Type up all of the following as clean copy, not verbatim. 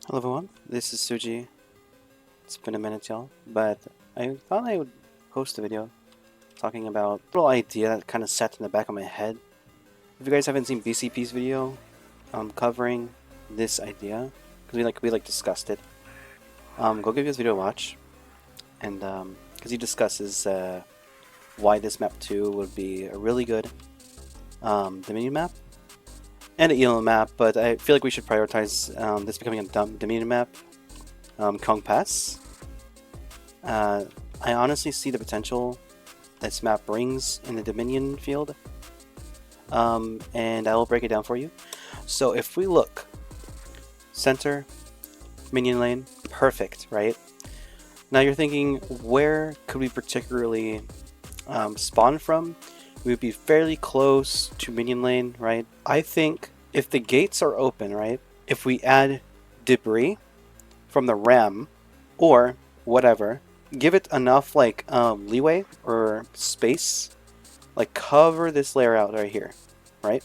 Hello everyone, this is Suji. It's been a minute, y'all, but I thought I would post a video talking about a little idea that kind of sat in the back of my head. If you guys haven't seen BCP's video covering this idea, because we discussed it, go give this video a watch, and because he discusses why this map 2 would be a really good Dominion map and an ELO map, but I feel like we should prioritize this becoming a Dominion map, Kong Pass. I honestly see the potential this map brings in the Dominion field, and I will break it down for you. So if we look, center, minion lane, perfect, right? Now you're thinking, where could we particularly spawn from? We would be fairly close to minion lane, right? I think if the gates are open, right? If we add debris from the ram or whatever, give it enough leeway or space, like cover this layer out right here, right?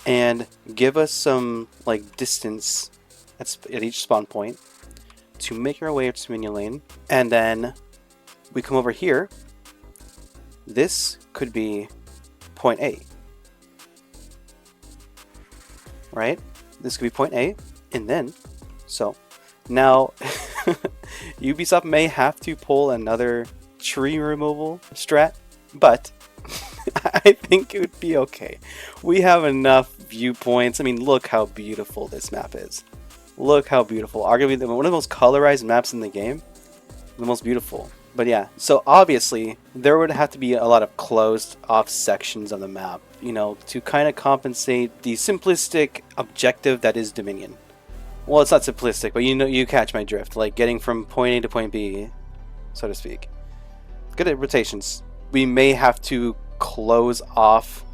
And give us some distance at each spawn point to make our way to minion lane, and then we come over here. This could be point A, right? This could be point A, and then, so now Ubisoft may have to pull another tree removal strat, but I think it would be okay. We have enough viewpoints. I mean, look how beautiful this map is. Look how beautiful. Arguably one of the most colorized maps in the game. The most beautiful. But yeah, so obviously there would have to be a lot of closed off sections of the map, you know, to kind of compensate the simplistic objective that is Dominion. Well, it's not simplistic, but you catch my drift, like getting from point A to point B, so to speak. Good at rotations. We may have to close off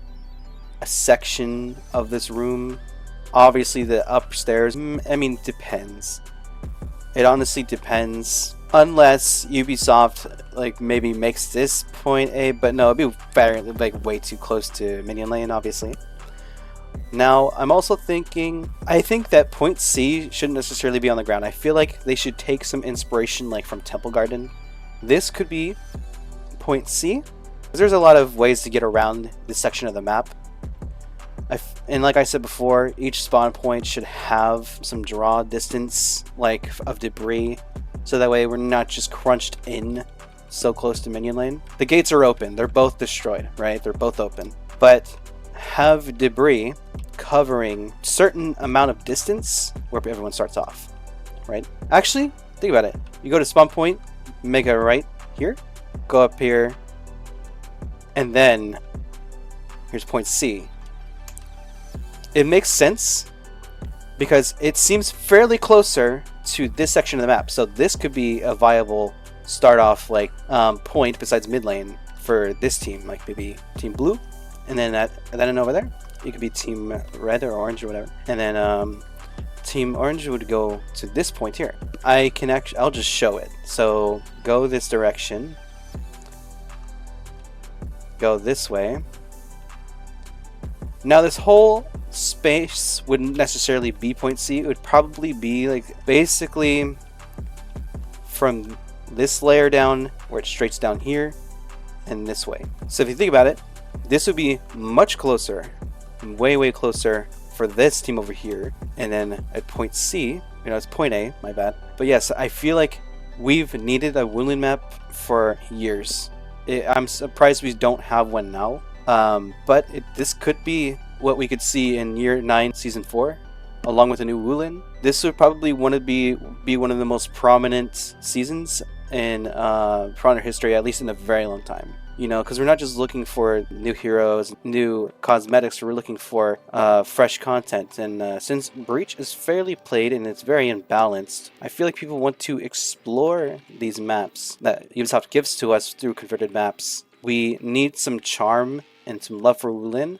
a section of this room. Obviously the upstairs, I mean, depends. It honestly depends. Unless Ubisoft maybe makes this point A, but no, it'd be very way too close to minion lane, obviously. Now I'm also thinking, I think that point C shouldn't necessarily be on the ground. I feel like they should take some inspiration from Temple Garden. This could be point C, because there's a lot of ways to get around this section of the map. And like I said before, each spawn point should have some draw distance of debris, so that way we're not just crunched in so close to minion lane. The gates are open, they're both destroyed, right? They're both open, but have debris covering certain amount of distance where everyone starts off, right? Actually, think about it. You go to spawn point, make a right here, go up here, and then here's point C. It makes sense because it seems fairly closer to this section of the map, so this could be a viable start off point besides mid lane for this team, like maybe team blue, and then over there it could be team red or orange or whatever, and then team orange would go to this point here. I'll just show it. So go this direction, go this way. Now this whole space wouldn't necessarily be point C. It would probably be basically from this layer down where it straights down here and this way. So if you think about it, this would be much closer, way closer for this team over here. And then at point C, it's point A, my bad. But yes, I feel like we've needed a Woodland map for years. I'm surprised we don't have one now. But this could be what we could see in Year 9 Season 4, along with a new Wulin. This would probably be one of the most prominent seasons in Piranha history, at least in a very long time. You know, because we're not just looking for new heroes, new cosmetics, we're looking for fresh content. And since Breach is fairly played and it's very imbalanced, I feel like people want to explore these maps that Ubisoft gives to us through converted maps. We need some charm and some love for Wulin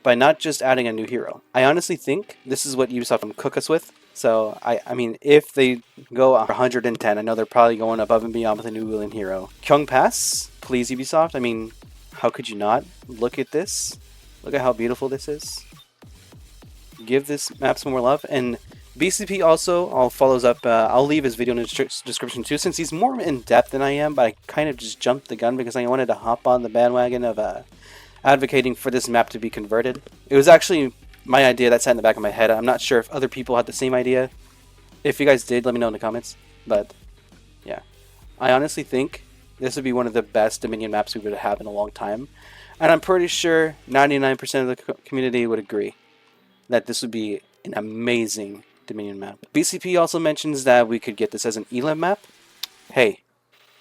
by not just adding a new hero. I honestly think this is what Ubisoft can cook us with. So, I mean, if they go 110, I know they're probably going above and beyond with a new Wulin hero. Kong Pass, please Ubisoft. I mean, how could you not? Look at this. Look at how beautiful this is. Give this map some more love, and BCP also, follows up. I'll leave his video in the description too, since he's more in depth than I am. But I kind of just jumped the gun because I wanted to hop on the bandwagon of advocating for this map to be converted. It was actually my idea that sat in the back of my head. I'm not sure if other people had the same idea. If you guys did, let me know in the comments. But yeah, I honestly think this would be one of the best Dominion maps we would have in a long time. And I'm pretty sure 99% of the community would agree that this would be an amazing Dominion map. BCP also mentions that we could get this as an Elim map. Hey,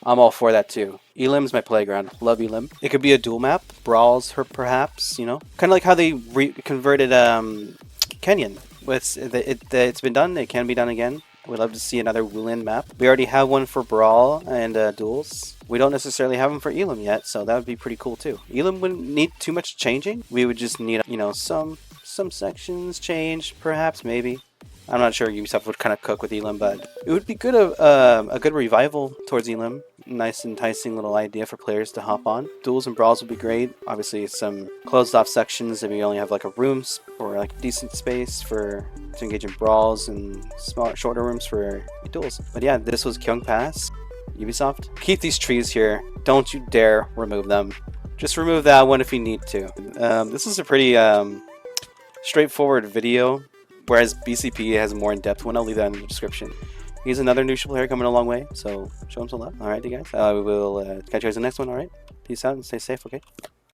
I'm all for that too. Elim's my playground. Love Elim. It could be a dual map. Brawls, perhaps, you know? Kind of like how they converted Kenyan. It's been done. It can be done again. We'd love to see another Wulin map. We already have one for Brawl and duels. We don't necessarily have them for Elim yet, so that would be pretty cool too. Elim wouldn't need too much changing. We would just need, you know, some sections changed, perhaps, maybe. I'm not sure Ubisoft would kind of cook with Elim, but it would be good a good revival towards Elim. Nice, enticing little idea for players to hop on. Duels and brawls would be great. Obviously, some closed-off sections that we only have like a rooms or like decent space to engage in brawls, and smaller, shorter rooms for duels. But yeah, this was Kyung Pass. Ubisoft, keep these trees here. Don't you dare remove them. Just remove that one if you need to. This is a pretty straightforward video, whereas BCP has a more in-depth one. I'll leave that in the description. He's another neutral player coming a long way, so show him some love. Alright, you guys. We will catch you guys in the next one, alright? Peace out and stay safe, okay?